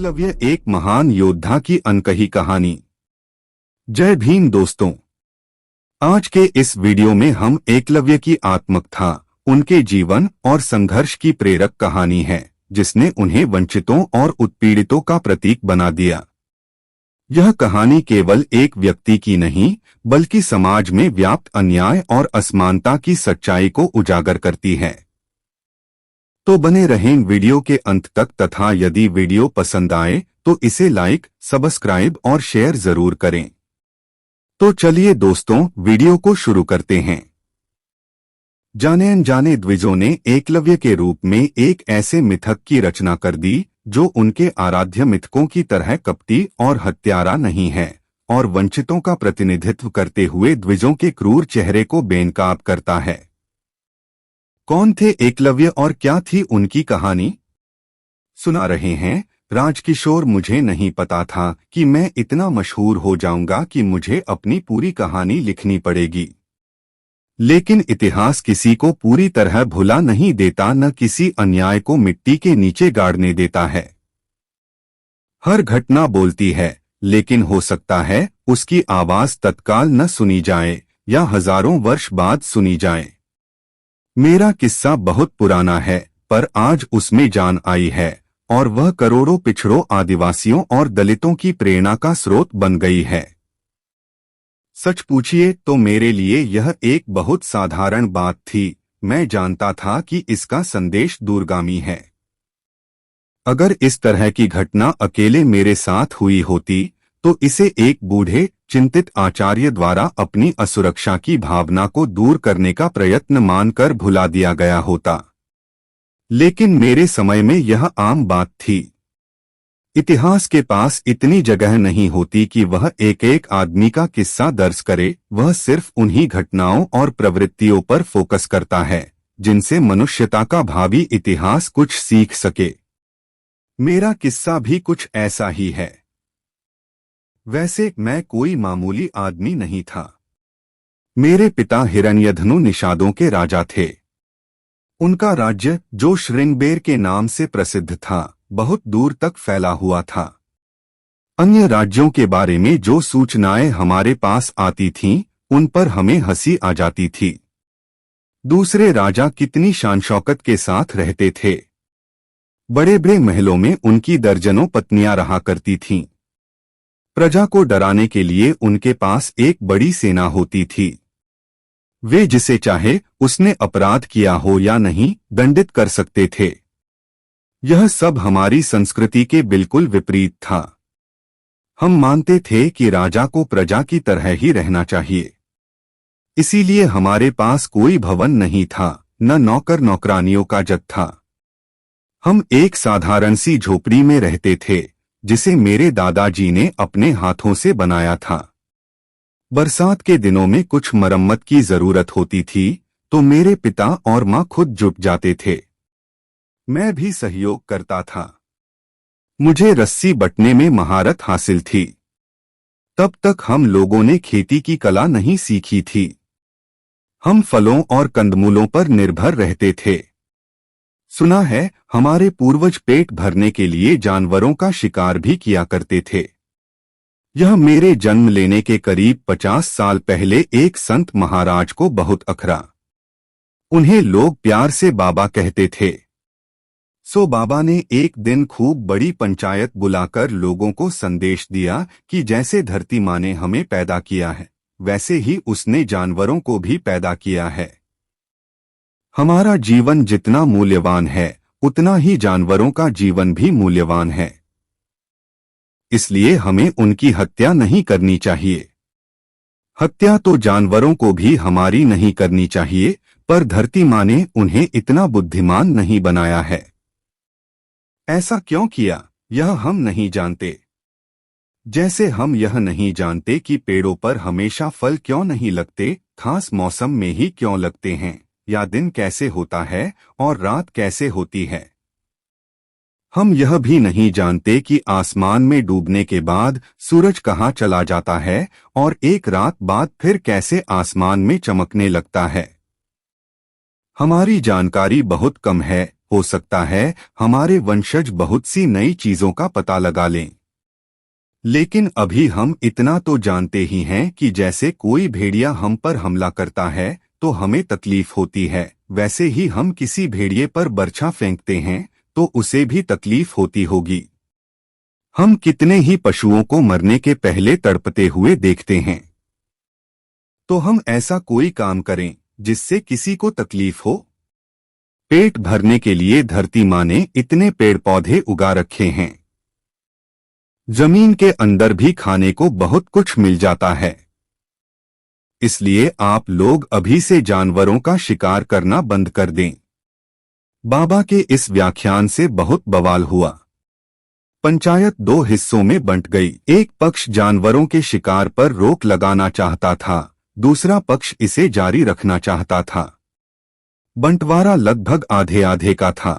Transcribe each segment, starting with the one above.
एकलव्य एक महान योद्धा की अनकही कहानी। जय भीम दोस्तों, आज के इस वीडियो में हम एकलव्य की आत्मकथा, उनके जीवन और संघर्ष की प्रेरक कहानी है जिसने उन्हें वंचितों और उत्पीड़ितों का प्रतीक बना दिया। यह कहानी केवल एक व्यक्ति की नहीं बल्कि समाज में व्याप्त अन्याय और असमानता की सच्चाई को उजागर करती है। तो बने रहें वीडियो के अंत तक तथा यदि वीडियो पसंद आए तो इसे लाइक, सब्सक्राइब और शेयर जरूर करें। तो चलिए दोस्तों, वीडियो को शुरू करते हैं। जाने अनजाने द्विजों ने एकलव्य के रूप में एक ऐसे मिथक की रचना कर दी जो उनके आराध्य मिथकों की तरह कपटी और हत्यारा नहीं है और वंचितों का प्रतिनिधित्व करते हुए द्विजों के क्रूर चेहरे को बेनकाब करता है। कौन थे एकलव्य और क्या थी उनकी कहानी? सुना रहे हैं राजकिशोर। मुझे नहीं पता था कि मैं इतना मशहूर हो जाऊंगा कि मुझे अपनी पूरी कहानी लिखनी पड़ेगी। लेकिन इतिहास किसी को पूरी तरह भुला नहीं देता, न किसी अन्याय को मिट्टी के नीचे गाड़ने देता है। हर घटना बोलती है, लेकिन हो सकता है उसकी आवाज तत्काल न सुनी जाए या हजारों वर्ष बाद सुनी जाए। मेरा किस्सा बहुत पुराना है, पर आज उसमें जान आई है और वह करोड़ों पिछड़ों, आदिवासियों और दलितों की प्रेरणा का स्रोत बन गई है। सच पूछिए तो मेरे लिए यह एक बहुत साधारण बात थी। मैं जानता था कि इसका संदेश दूरगामी है। अगर इस तरह की घटना अकेले मेरे साथ हुई होती तो इसे एक बूढ़े चिंतित आचार्य द्वारा अपनी असुरक्षा की भावना को दूर करने का प्रयत्न मानकर भुला दिया गया होता। लेकिन मेरे समय में यह आम बात थी। इतिहास के पास इतनी जगह नहीं होती कि वह एक एक आदमी का किस्सा दर्ज करे। वह सिर्फ उन्हीं घटनाओं और प्रवृत्तियों पर फोकस करता है जिनसे मनुष्यता का भावी इतिहास कुछ सीख सके। मेरा किस्सा भी कुछ ऐसा ही है। वैसे मैं कोई मामूली आदमी नहीं था। मेरे पिता हिरण्यधनु निषादों के राजा थे। उनका राज्य, जो श्रृंगबेर के नाम से प्रसिद्ध था, बहुत दूर तक फैला हुआ था। अन्य राज्यों के बारे में जो सूचनाएं हमारे पास आती थीं, उन पर हमें हंसी आ जाती थी। दूसरे राजा कितनी शान शौकत के साथ रहते थे। बड़े बड़े महलों में उनकी दर्जनों पत्नियां रहा करती थीं। प्रजा को डराने के लिए उनके पास एक बड़ी सेना होती थी। वे जिसे चाहे उसने अपराध किया हो या नहीं, दंडित कर सकते थे। यह सब हमारी संस्कृति के बिल्कुल विपरीत था। हम मानते थे कि राजा को प्रजा की तरह ही रहना चाहिए। इसीलिए हमारे पास कोई भवन नहीं था, न नौकर नौकरानियों का जत्था था। हम एक साधारण सी झोपड़ी में रहते थे जिसे मेरे दादाजी ने अपने हाथों से बनाया था। बरसात के दिनों में कुछ मरम्मत की जरूरत होती थी तो मेरे पिता और माँ खुद जुट जाते थे। मैं भी सहयोग करता था। मुझे रस्सी बटने में महारत हासिल थी। तब तक हम लोगों ने खेती की कला नहीं सीखी थी। हम फलों और कंदमूलों पर निर्भर रहते थे। सुना है हमारे पूर्वज पेट भरने के लिए जानवरों का शिकार भी किया करते थे। यह मेरे जन्म लेने के करीब 50 साल पहले एक संत महाराज को बहुत अखरा। उन्हें लोग प्यार से बाबा कहते थे। सो बाबा ने एक दिन खूब बड़ी पंचायत बुलाकर लोगों को संदेश दिया कि जैसे धरती माँ ने हमें पैदा किया है, वैसे ही उसने जानवरों को भी पैदा किया है। हमारा जीवन जितना मूल्यवान है, उतना ही जानवरों का जीवन भी मूल्यवान है। इसलिए हमें उनकी हत्या नहीं करनी चाहिए। हत्या तो जानवरों को भी हमारी नहीं करनी चाहिए, पर धरती माँ ने उन्हें इतना बुद्धिमान नहीं बनाया है। ऐसा क्यों किया, यह हम नहीं जानते। जैसे हम यह नहीं जानते कि पेड़ों पर हमेशा फल क्यों नहीं लगते, खास मौसम में ही क्यों लगते हैं, या दिन कैसे होता है और रात कैसे होती है। हम यह भी नहीं जानते कि आसमान में डूबने के बाद सूरज कहाँ चला जाता है और एक रात बाद फिर कैसे आसमान में चमकने लगता है। हमारी जानकारी बहुत कम है हो सकता है हमारे वंशज बहुत सी नई चीजों का पता लगा लें। लेकिन अभी हम इतना तो जानते ही हैं कि जैसे कोई भेड़िया हम पर हमला करता है तो हमें तकलीफ होती है, वैसे ही हम किसी भेड़िए पर बर्छा फेंकते हैं तो उसे भी तकलीफ होती होगी। हम कितने ही पशुओं को मरने के पहले तड़पते हुए देखते हैं। तो हम ऐसा कोई काम करें जिससे किसी को तकलीफ हो। पेट भरने के लिए धरती माँ ने इतने पेड़ पौधे उगा रखे हैं। जमीन के अंदर भी खाने को बहुत कुछ मिल जाता है। इसलिए आप लोग अभी से जानवरों का शिकार करना बंद कर दें। बाबा के इस व्याख्यान से बहुत बवाल हुआ। पंचायत दो हिस्सों में बंट गई। एक पक्ष जानवरों के शिकार पर रोक लगाना चाहता था, दूसरा पक्ष इसे जारी रखना चाहता था। बंटवारा लगभग आधे आधे का था।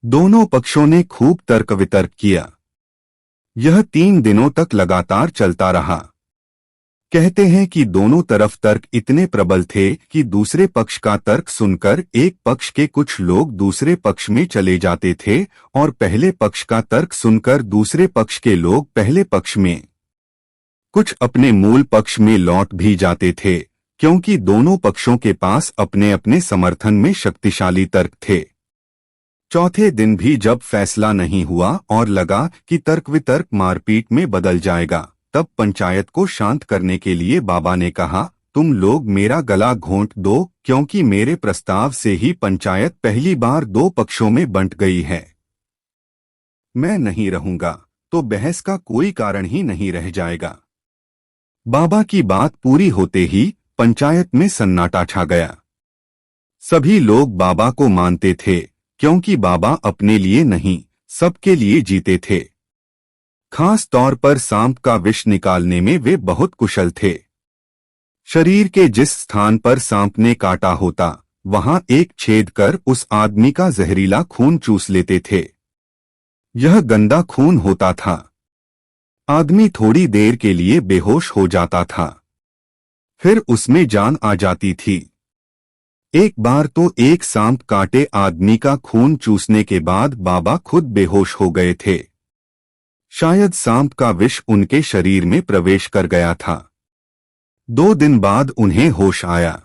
दोनों पक्षों ने खूब तर्क वितर्क किया। यह 3 दिनों तक लगातार चलता रहा। कहते हैं कि दोनों तरफ तर्क इतने प्रबल थे कि दूसरे पक्ष का तर्क सुनकर एक पक्ष के कुछ लोग दूसरे पक्ष में चले जाते थे और पहले पक्ष का तर्क सुनकर दूसरे पक्ष के लोग पहले पक्ष में, कुछ अपने मूल पक्ष में लौट भी जाते थे, क्योंकि दोनों पक्षों के पास अपने अपने समर्थन में शक्तिशाली तर्क थे। चौथे दिन भी जब फैसला नहीं हुआ और लगा कि तर्क वितर्क मारपीट में बदल जाएगा, तब पंचायत को शांत करने के लिए बाबा ने कहा, तुम लोग मेरा गला घोंट दो, क्योंकि मेरे प्रस्ताव से ही पंचायत पहली बार 2 पक्षों में बंट गई है। मैं नहीं रहूंगा तो बहस का कोई कारण ही नहीं रह जाएगा। बाबा की बात पूरी होते ही पंचायत में सन्नाटा छा गया। सभी लोग बाबा को मानते थे, क्योंकि बाबा अपने लिए नहीं, सबके लिए जीते थे। खास तौर पर सांप का विष निकालने में वे बहुत कुशल थे। शरीर के जिस स्थान पर सांप ने काटा होता, वहां एक छेद कर उस आदमी का जहरीला खून चूस लेते थे। यह गंदा खून होता था। आदमी थोड़ी देर के लिए बेहोश हो जाता था, फिर उसमें जान आ जाती थी। एक बार तो एक सांप काटे आदमी का खून चूसने के बाद बाबा खुद बेहोश हो गए थे। शायद सांप का विष उनके शरीर में प्रवेश कर गया था। 2 दिन बाद उन्हें होश आया।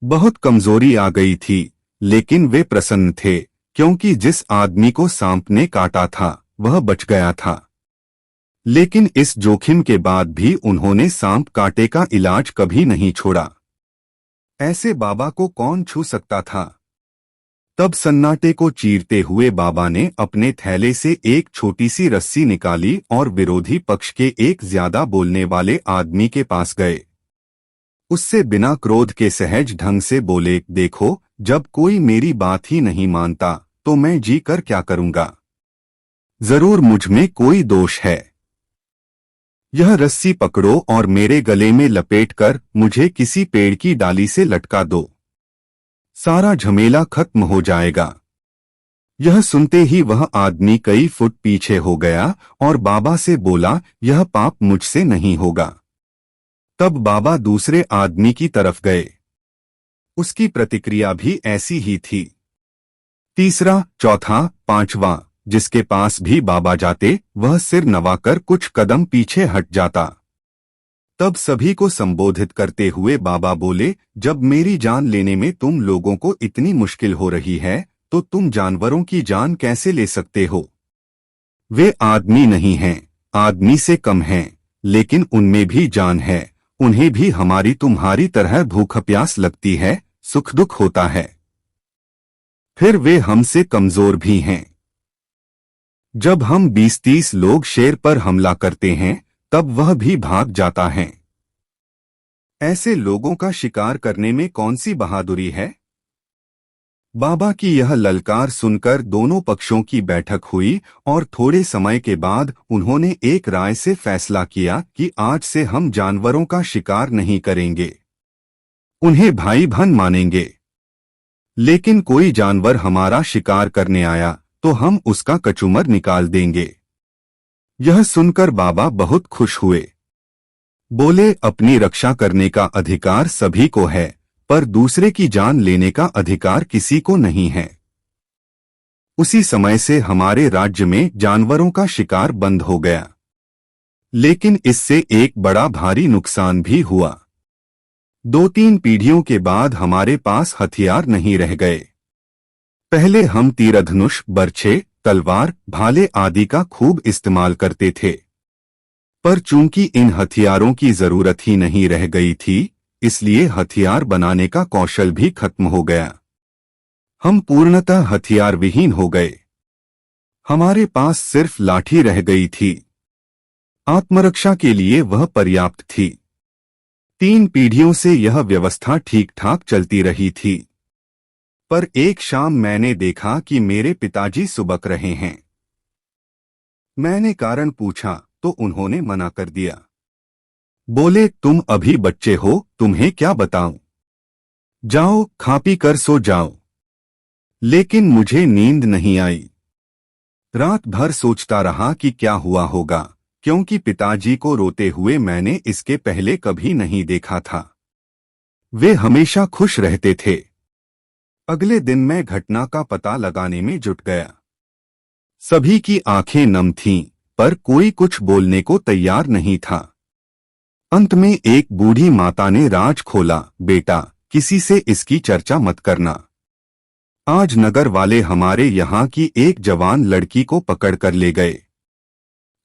बहुत कमजोरी आ गई थी, लेकिन वे प्रसन्न थे, क्योंकि जिस आदमी को सांप ने काटा था वह बच गया था। लेकिन इस जोखिम के बाद भी उन्होंने सांप काटे का इलाज कभी नहीं छोड़ा। ऐसे बाबा को कौन छू सकता था? तब सन्नाटे को चीरते हुए बाबा ने अपने थैले से एक छोटी सी रस्सी निकाली और विरोधी पक्ष के एक ज्यादा बोलने वाले आदमी के पास गए। उससे बिना क्रोध के सहज ढंग से बोले, देखो, जब कोई मेरी बात ही नहीं मानता तो मैं जी कर क्या करूंगा? जरूर मुझ में कोई दोष है। यह रस्सी पकड़ो और मेरे गले में लपेटकर मुझे किसी पेड़ की डाली से लटका दो। सारा झमेला खत्म हो जाएगा। यह सुनते ही वह आदमी कई फुट पीछे हो गया और बाबा से बोला, यह पाप मुझसे नहीं होगा। तब बाबा दूसरे आदमी की तरफ गए। उसकी प्रतिक्रिया भी ऐसी ही थी। तीसरा, चौथा, पांचवा, जिसके पास भी बाबा जाते वह सिर नवाकर कुछ कदम पीछे हट जाता। तब सभी को संबोधित करते हुए बाबा बोले, जब मेरी जान लेने में तुम लोगों को इतनी मुश्किल हो रही है तो तुम जानवरों की जान कैसे ले सकते हो? वे आदमी नहीं हैं, आदमी से कम हैं, लेकिन उनमें भी जान है। उन्हें भी हमारी तुम्हारी तरह भूख प्यास लगती है, सुख दुख होता है। फिर वे हमसे कमजोर भी हैं। जब हम 20-30 लोग शेर पर हमला करते हैं तब वह भी भाग जाता है। ऐसे लोगों का शिकार करने में कौन सी बहादुरी है? बाबा की यह ललकार सुनकर दोनों पक्षों की बैठक हुई और थोड़े समय के बाद उन्होंने एक राय से फैसला किया कि आज से हम जानवरों का शिकार नहीं करेंगे, उन्हें भाई बहन मानेंगे। लेकिन कोई जानवर हमारा शिकार करने आया तो हम उसका कचूमर निकाल देंगे। यह सुनकर बाबा बहुत खुश हुए। बोले, अपनी रक्षा करने का अधिकार सभी को है, पर दूसरे की जान लेने का अधिकार किसी को नहीं है। उसी समय से हमारे राज्य में जानवरों का शिकार बंद हो गया। लेकिन इससे एक बड़ा भारी नुकसान भी हुआ। 2-3 पीढ़ियों के बाद हमारे पास हथियार नहीं रह गए। पहले हम तीरधनुष, बर्छे, तलवार, भाले आदि का खूब इस्तेमाल करते थे। पर चूंकि इन हथियारों की जरूरत ही नहीं रह गई थी, इसलिए हथियार बनाने का कौशल भी खत्म हो गया। हम पूर्णतः हथियार विहीन हो गए। हमारे पास सिर्फ लाठी रह गई थी। आत्मरक्षा के लिए वह पर्याप्त थी। 3 पीढ़ियों से यह व्यवस्था ठीक ठाक चलती रही थी। पर एक शाम मैंने देखा कि मेरे पिताजी सुबक रहे हैं। मैंने कारण पूछा तो उन्होंने मना कर दिया। बोले, तुम अभी बच्चे हो, तुम्हें क्या बताऊं? जाओ, खा पी कर सो जाओ। लेकिन मुझे नींद नहीं आई। रात भर सोचता रहा कि क्या हुआ होगा, क्योंकि पिताजी को रोते हुए मैंने इसके पहले कभी नहीं देखा था। वे हमेशा खुश रहते थे। अगले दिन मैं घटना का पता लगाने में जुट गया। सभी की आंखें नम थीं, पर कोई कुछ बोलने को तैयार नहीं था। अंत में एक बूढ़ी माता ने राज खोला, बेटा, किसी से इसकी चर्चा मत करना। आज नगर वाले हमारे यहाँ की एक जवान लड़की को पकड़ कर ले गए।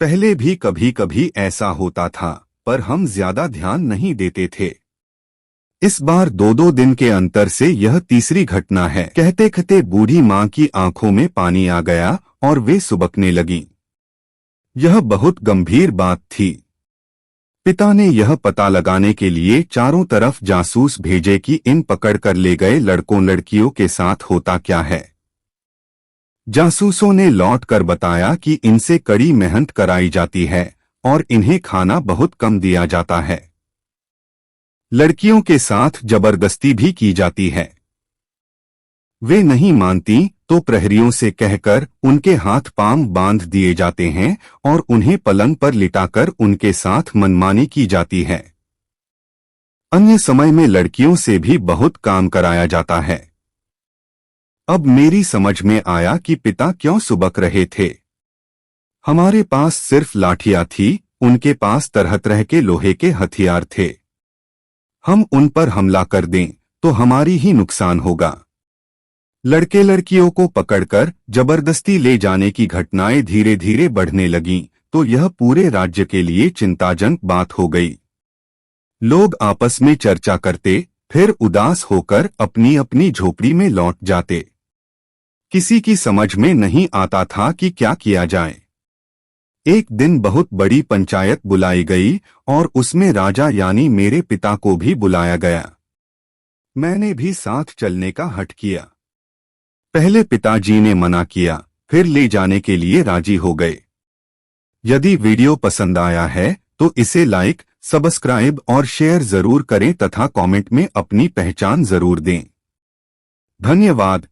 पहले भी कभी कभी ऐसा होता था, पर हम ज्यादा ध्यान नहीं देते थे। इस बार 2-2 दिन के अंतर से यह तीसरी घटना है। कहते कहते बूढ़ी माँ की आंखों में पानी आ गया और वे सुबकने लगीं। यह बहुत गंभीर बात थी। पिता ने यह पता लगाने के लिए चारों तरफ जासूस भेजे कि इन पकड़ कर ले गए लड़कों लड़कियों के साथ होता क्या है। जासूसों ने लौट कर बताया कि इनसे कड़ी मेहनत कराई जाती है और इन्हें खाना बहुत कम दिया जाता है। लड़कियों के साथ जबरदस्ती भी की जाती है। वे नहीं मानती तो प्रहरियों से कहकर उनके हाथ पांव बांध दिए जाते हैं और उन्हें पलंग पर लिटाकर उनके साथ मनमानी की जाती है। अन्य समय में लड़कियों से भी बहुत काम कराया जाता है। अब मेरी समझ में आया कि पिता क्यों सुबक रहे थे। हमारे पास सिर्फ लाठियां थी, उनके पास तरह तरह के लोहे के हथियार थे। हम उन पर हमला कर दें तो हमारी ही नुकसान होगा। लड़के लड़कियों को पकड़कर जबरदस्ती ले जाने की घटनाएं धीरे धीरे बढ़ने लगीं, तो यह पूरे राज्य के लिए चिंताजनक बात हो गई। लोग आपस में चर्चा करते, फिर उदास होकर अपनी अपनी झोपड़ी में लौट जाते। किसी की समझ में नहीं आता था कि क्या किया जाए। एक दिन बहुत बड़ी पंचायत बुलाई गई और उसमें राजा यानी मेरे पिता को भी बुलाया गया। मैंने भी साथ चलने का हठ किया। पहले पिताजी ने मना किया, फिर ले जाने के लिए राजी हो गए। यदि वीडियो पसंद आया है तो इसे लाइक, सब्सक्राइब और शेयर जरूर करें तथा कमेंट में अपनी पहचान जरूर दें। धन्यवाद।